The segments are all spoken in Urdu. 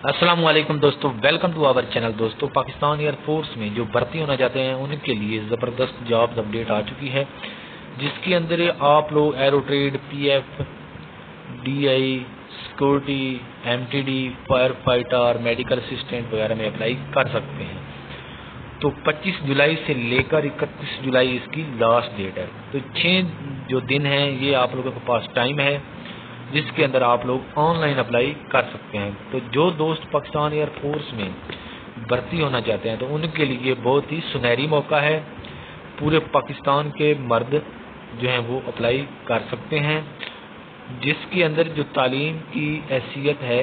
السلام علیکم دوستو، ویلکم ٹو آور چینل۔ دوستو، پاکستان ایئر فورس میں جو بھرتی ہونا چاہتے ہیں ان کے لیے زبردست جابز اپڈیٹ آ چکی ہے، جس کے اندر آپ لوگ aero trade, P F, D I, security, M T D, fire fighter, medical assistant وغیرہ میں اپلائی کر سکتے ہیں۔ تو 25 جولائی سے لے کر 31 جولائی اس کی لاسٹ ڈیٹ ہے۔ تو 6 جو دن ہیں یہ آپ لوگوں کے پاس ٹائم ہے، جس کے اندر آپ لوگ آن لائن اپلائی کر سکتے ہیں۔ تو جو دوست پاکستان ایئر فورس میں بھرتی ہونا چاہتے ہیں تو ان کے لیے بہت ہی سنہری موقع ہے۔ پورے پاکستان کے مرد جو ہیں وہ اپلائی کر سکتے ہیں، جس کے اندر جو تعلیم کی حیثیت ہے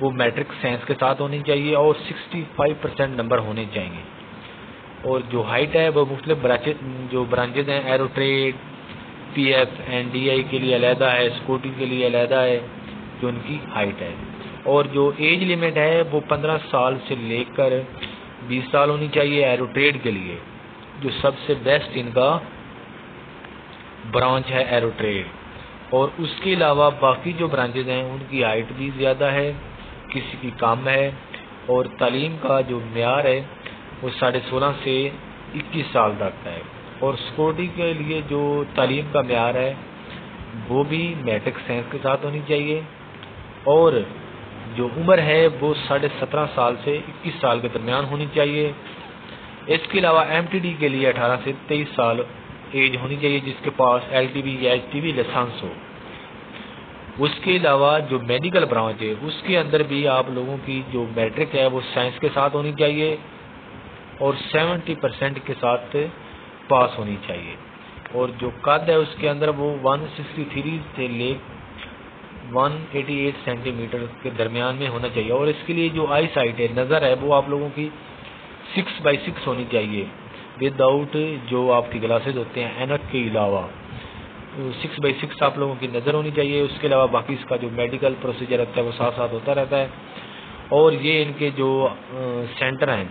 وہ میٹرک سائنس کے ساتھ ہونی چاہیے اور 65% نمبر ہونے چاہیے۔ اور جو ہائٹ ہے وہ مختلف برانچز ہیں، aero trade, P F and D I کے لیے علیحدہ ہے، سیکورٹی کے لیے علیحدہ ہے جو ان کی ہائٹ ہے۔ اور جو ایج لیمٹ ہے وہ 15 سال سے لے کر 20 سال ہونی چاہیے ایرو ٹریڈ کے لیے، جو سب سے بیسٹ ان کا برانچ ہے ایرو ٹریڈ۔ اور اس کے علاوہ باقی جو برانچز ہیں ان کی ہائٹ بھی زیادہ ہے، کسی کی کم ہے، اور تعلیم کا جو معیار ہے وہ 16.5 سے 21 سال تک ہے۔ اور سیکورٹی کے لیے جو تعلیم کا معیار ہے وہ بھی میٹرک سائنس کے ساتھ ہونی چاہیے، اور جو عمر ہے وہ 17.5 سال سے 21 سال کے درمیان ہونی چاہیے۔ اس کے علاوہ ایم ٹی ڈی کے لیے 18 سے 23 سال ایج ہونی چاہیے، جس کے پاس ایل ٹی وی یا ایچ ٹی وی لائسنس ہو۔ اس کے علاوہ جو میڈیکل برانچ ہے اس کے اندر بھی آپ لوگوں کی جو میٹرک ہے وہ سائنس کے ساتھ ہونی چاہیے اور 70% کے ساتھ پاس ہونی چاہیے۔ اور جو قد ہے اس کے اندر وہ 163 سے لے 188 سینٹی میٹر کے درمیان میں ہونا چاہیے۔ اور اس کے لیے جو آئی سائٹ ہے، نظر ہے، وہ آپ لوگوں کی 6/6 ہونی چاہیے، ود آؤٹ جو آپ کی گلاسز ہوتے ہیں اینک کے علاوہ 6/6 آپ لوگوں کی نظر ہونی چاہیے۔ اس کے علاوہ باقی اس کا جو میڈیکل پروسیجر رہتا ہے وہ ساتھ ساتھ ہوتا رہتا ہے۔ اور یہ ان کے جو سینٹر ہیں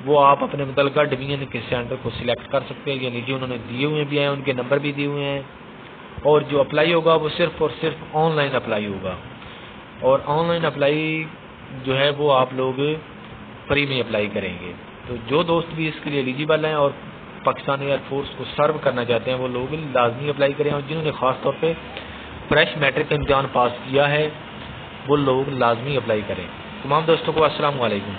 وہ آپ اپنے متعلقہ ڈویژن کے سینٹر کو سلیکٹ کر سکتے ہیں، یعنی جو انہوں نے دیے ہوئے بھی ہیں ان کے نمبر بھی دیے ہوئے ہیں۔ اور جو اپلائی ہوگا وہ صرف اور صرف آن لائن اپلائی ہوگا، اور آن لائن اپلائی جو ہے وہ آپ لوگ فری میں اپلائی کریں گے۔ تو جو دوست بھی اس کے لیے ایلیجیبل ہیں اور پاکستان ایئر فورس کو سرو کرنا چاہتے ہیں وہ لوگ لازمی اپلائی کریں، اور جنہوں نے خاص طور پہ فریش میٹرک کا امتحان پاس کیا ہے وہ لوگ لازمی اپلائی کریں۔ تمام دوستوں کو السلام علیکم۔